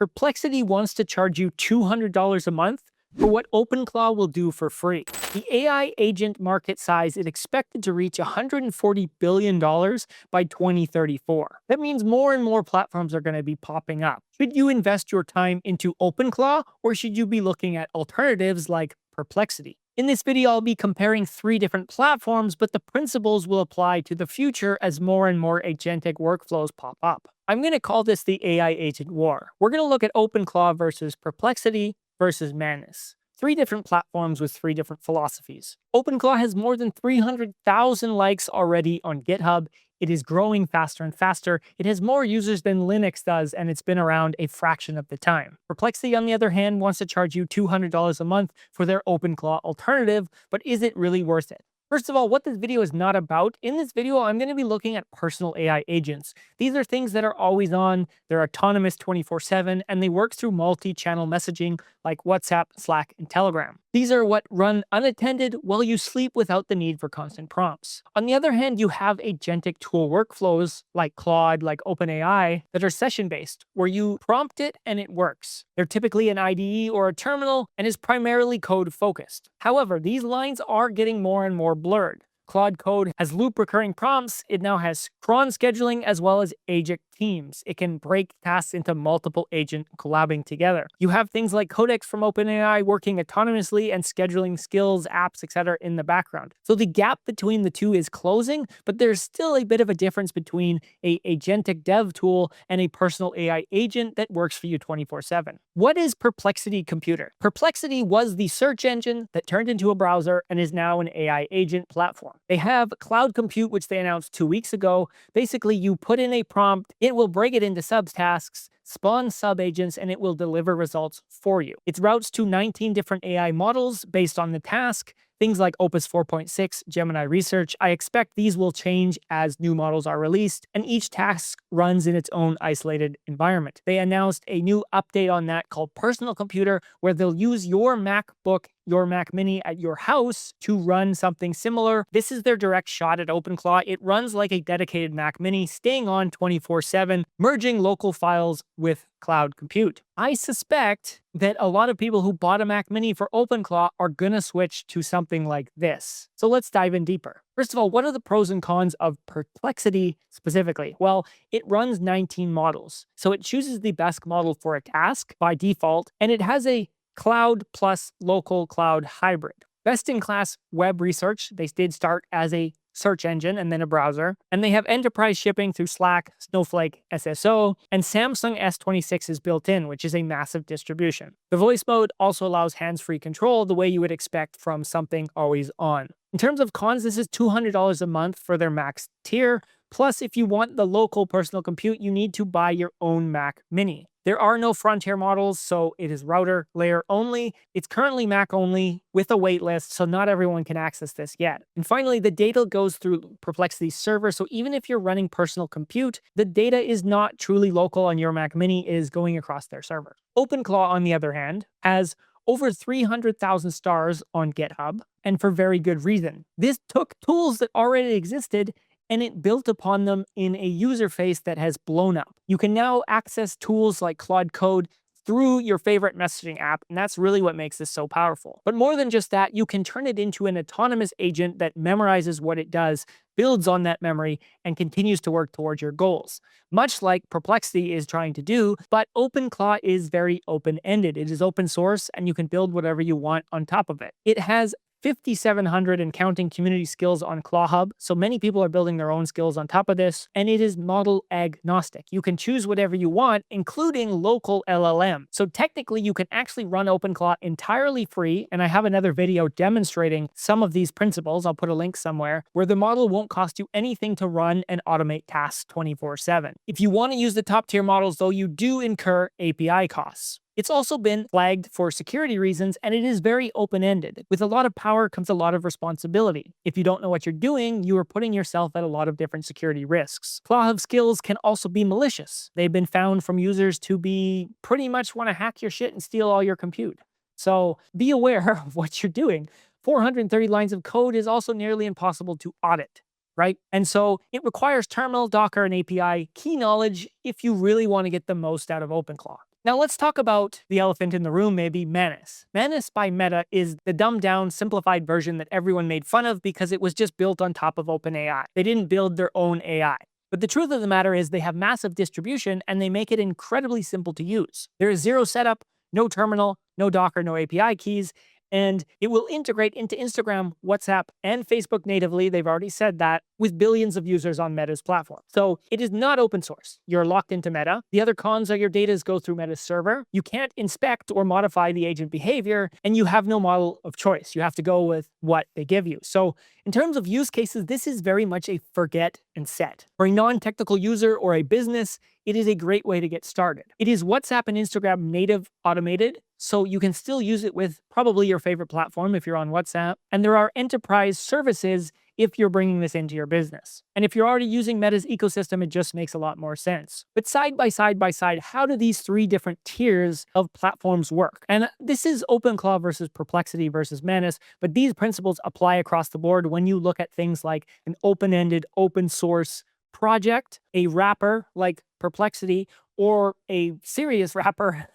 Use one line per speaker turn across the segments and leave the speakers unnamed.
Perplexity wants to charge you $200 a month for what OpenClaw will do for free. The AI agent market size is expected to reach $140 billion by 2034. That means more and more platforms are going to be popping up. Should you invest your time into OpenClaw, or should you be looking at alternatives like Perplexity? In this video, I'll be comparing 3 different platforms, but the principles will apply to the future as more and more agentic workflows pop up. I'm going to call this the AI agent war. We're going to look at OpenClaw versus Perplexity versus Manus. 3 different platforms with 3 different philosophies. OpenClaw has more than 300,000 likes already on GitHub. It is growing faster and faster. It has more users than Linux does, and it's been around a fraction of the time. Perplexity, on the other hand, wants to charge you $200 a month for their OpenClaw alternative, but is it really worth it? First of all, what this video is not about. In this video, I'm going to be looking at personal AI agents. These are things that are always on, they're autonomous 24/7, and they work through multi-channel messaging like WhatsApp, Slack, and Telegram. These are what run unattended while you sleep without the need for constant prompts. On the other hand, you have agentic tool workflows like Claude, like OpenAI, that are session-based, where you prompt it and it works. They're typically an IDE or a terminal and is primarily code-focused. However, these lines are getting more and more blurred. Claude Code has loop recurring prompts. It now has cron scheduling as well as agent teams. It can break tasks into multiple agents collabing together. You have things like Codex from OpenAI working autonomously and scheduling skills, apps, etc. in the background. So the gap between the two is closing, but there's still a bit of a difference between a agentic dev tool and a personal AI agent that works for you 24/7. What is Perplexity Computer? Perplexity was the search engine that turned into a browser and is now an AI agent platform. They have cloud compute, which they announced 2 weeks ago. Basically, you put in a prompt, it will break it into subtasks, spawn sub-agents, and it will deliver results for you. It routes to 19 different AI models based on the task, things like Opus 4.6, Gemini Research. I expect these will change as new models are released, and each task runs in its own isolated environment. They announced a new update on that called Personal Computer, where they'll use your MacBook, your Mac Mini at your house to run something similar. This is their direct shot at OpenClaw. It runs like a dedicated Mac Mini, staying on 24/7, merging local files with cloud compute. I suspect that a lot of people who bought a Mac Mini for OpenClaw are gonna switch to something like this. So let's dive in deeper. First of all, what are the pros and cons of Perplexity specifically? Well, it runs 19 models. So it chooses the best model for a task by default, and it has a cloud plus local cloud hybrid. Best-in-class web research. They did start as a search engine and then a browser. And they have enterprise shipping through Slack, Snowflake, SSO, and Samsung S26 is built in, which is a massive distribution. The voice mode also allows hands-free control the way you would expect from something always on. In terms of cons, this is $200 a month for their max tier. Plus, if you want the local personal compute, you need to buy your own Mac Mini. There are no frontier models, so it is router layer only. It's currently Mac only with a waitlist, so not everyone can access this yet. And finally, the data goes through Perplexity's server, so even if you're running personal compute, the data is not truly local on your Mac Mini, it is going across their server. OpenClaw, on the other hand, has over 300,000 stars on GitHub, and for very good reason. This took tools that already existed and it built upon them in a user face that has blown up. You can now access tools like Claude Code through your favorite messaging app, and that's really what makes this so powerful. But more than just that, you can turn it into an autonomous agent that memorizes what it does, builds on that memory, and continues to work towards your goals. Much like Perplexity is trying to do, but OpenClaw is very open-ended. It is open source, and you can build whatever you want on top of it. It has 5,700 and counting community skills on ClawHub, so many people are building their own skills on top of this, and it is model agnostic. You can choose whatever you want, including local LLM. So technically, you can actually run OpenClaw entirely free, and I have another video demonstrating some of these principles, I'll put a link somewhere, where the model won't cost you anything to run and automate tasks 24/7. If you want to use the top tier models, though, you do incur API costs. It's also been flagged for security reasons, and it is very open-ended. With a lot of power comes a lot of responsibility. If you don't know what you're doing, you are putting yourself at a lot of different security risks. ClawHub skills can also be malicious. They've been found from users to be pretty much want to hack your shit and steal all your compute. So be aware of what you're doing. 430 lines of code is also nearly impossible to audit, right? And so it requires terminal, Docker, and API key knowledge if you really want to get the most out of OpenClaw. Now let's talk about the elephant in the room, maybe Manus. Manus by Meta is the dumbed down, simplified version that everyone made fun of because it was just built on top of OpenAI. They didn't build their own AI. But the truth of the matter is they have massive distribution and they make it incredibly simple to use. There is zero setup, no terminal, no Docker, no API keys, and it will integrate into Instagram, WhatsApp, and Facebook natively. They've already said that, with billions of users on Meta's platform. So it is not open source. You're locked into Meta. The other cons are your data go through Meta's server. You can't inspect or modify the agent behavior, and you have no model of choice. You have to go with what they give you. So in terms of use cases, this is very much a forget and set. For a non-technical user or a business, it is a great way to get started. It is WhatsApp and Instagram native automated, so you can still use it with probably your favorite platform if you're on WhatsApp. And there are enterprise services if you're bringing this into your business. And if you're already using Meta's ecosystem, it just makes a lot more sense. But side by side, how do these three different tiers of platforms work? And this is OpenClaw versus Perplexity versus Manus, but these principles apply across the board when you look at things like an open-ended, open source project, a wrapper like Perplexity, or a serious wrapper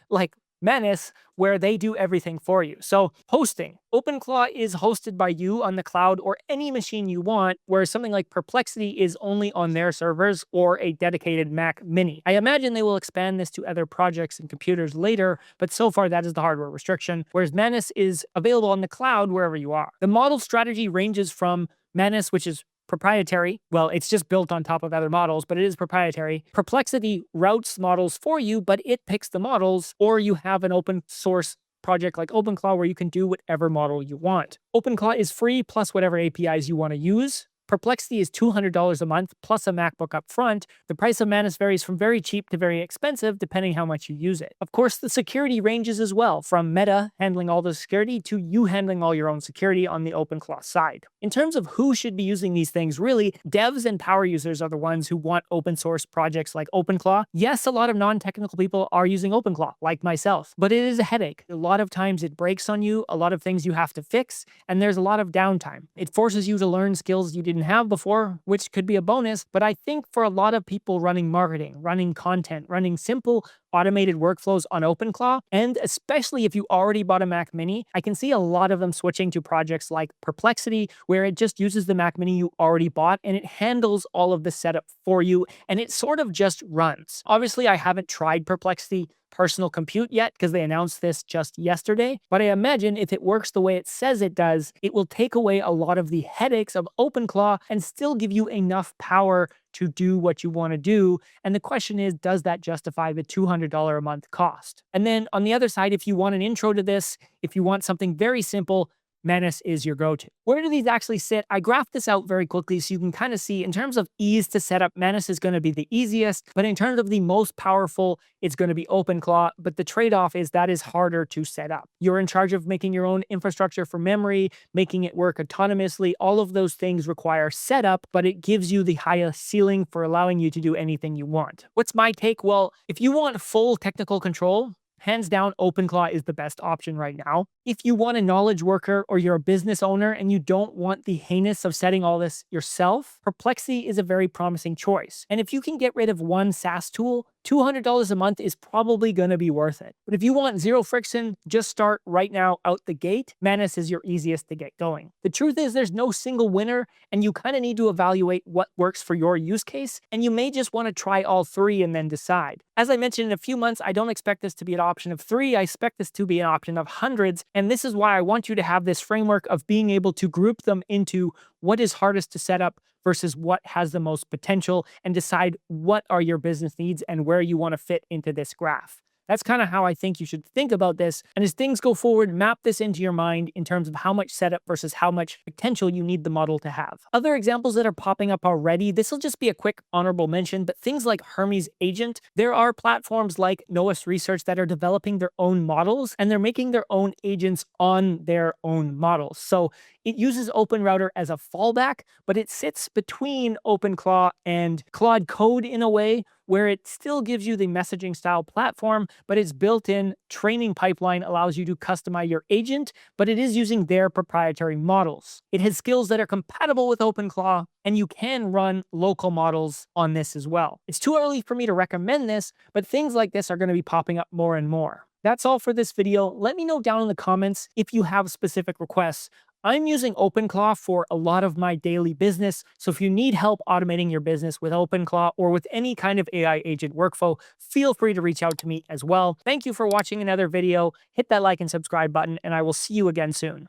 like Manus, where they do everything for you. So hosting. OpenClaw is hosted by you on the cloud or any machine you want, whereas something like Perplexity is only on their servers or a dedicated Mac Mini. I imagine they will expand this to other projects and computers later, but so far that is the hardware restriction, whereas Manus is available on the cloud wherever you are. The model strategy ranges from Manus, which is proprietary. Well, it's just built on top of other models, but it is proprietary. Perplexity routes models for you, but it picks the models, or you have an open source project like OpenClaw where you can do whatever model you want. OpenClaw is free plus whatever APIs you want to use. Perplexity is $200 a month plus a MacBook up front. The price of Manus varies from very cheap to very expensive depending how much you use it. Of course, the security ranges as well, from Meta handling all the security to you handling all your own security on the OpenClaw side. In terms of who should be using these things, really, devs and power users are the ones who want open source projects like OpenClaw. Yes, a lot of non-technical people are using OpenClaw, like myself, but it is a headache. A lot of times it breaks on you, a lot of things you have to fix, and there's a lot of downtime. It forces you to learn skills you didn't have before, which could be a bonus, but I think for a lot of people running marketing, running content, running simple automated workflows on OpenClaw, and especially if you already bought a Mac Mini, I can see a lot of them switching to projects like Perplexity, where it just uses the Mac Mini you already bought and it handles all of the setup for you, and it sort of just runs. Obviously, I haven't tried Perplexity Personal Compute yet because they announced this just yesterday, but I imagine if it works the way it says it does, it will take away a lot of the headaches of OpenClaw and still give you enough power to do what you want to do. And the question is, does that justify the $200 a month cost? And then on the other side, if you want an intro to this, if you want something very simple, Manus is your go-to. Where do these actually sit? I graphed this out very quickly so you can kind of see in terms of ease to set up, Manus is going to be the easiest, but in terms of the most powerful, it's going to be OpenClaw, but the trade-off is that is harder to set up. You're in charge of making your own infrastructure for memory, making it work autonomously. All of those things require setup, but it gives you the highest ceiling for allowing you to do anything you want. What's my take? Well, if you want full technical control, hands down, OpenClaw is the best option right now. If you want a knowledge worker or you're a business owner and you don't want the heinous of setting all this yourself, Perplexity is a very promising choice. And if you can get rid of one SaaS tool, $200 a month is probably going to be worth it. But if you want zero friction, just start right now out the gate. Manus is your easiest to get going. The truth is there's no single winner, and you kind of need to evaluate what works for your use case, and you may just want to try all three and then decide. As I mentioned, in a few months, I don't expect this to be an option of 3. I expect this to be an option of hundreds, and this is why I want you to have this framework of being able to group them into what is hardest to set up versus what has the most potential, and decide what are your business needs and where you want to fit into this graph. That's kind of how I think you should think about this. And as things go forward, map this into your mind in terms of how much setup versus how much potential you need the model to have. Other examples that are popping up already, this will just be a quick honorable mention, but things like Hermes Agent, there are platforms like Noah's Research that are developing their own models, and they're making their own agents on their own models. So it uses OpenRouter as a fallback, but it sits between OpenClaw and Claude Code in a way, where it still gives you the messaging style platform, but its built-in training pipeline allows you to customize your agent, but it is using their proprietary models. It has skills that are compatible with OpenClaw, and you can run local models on this as well. It's too early for me to recommend this, but things like this are going to be popping up more and more. That's all for this video. Let me know down in the comments if you have specific requests. I'm using OpenClaw for a lot of my daily business, so if you need help automating your business with OpenClaw or with any kind of AI agent workflow, feel free to reach out to me as well. Thank you for watching another video. Hit that like and subscribe button, and I will see you again soon.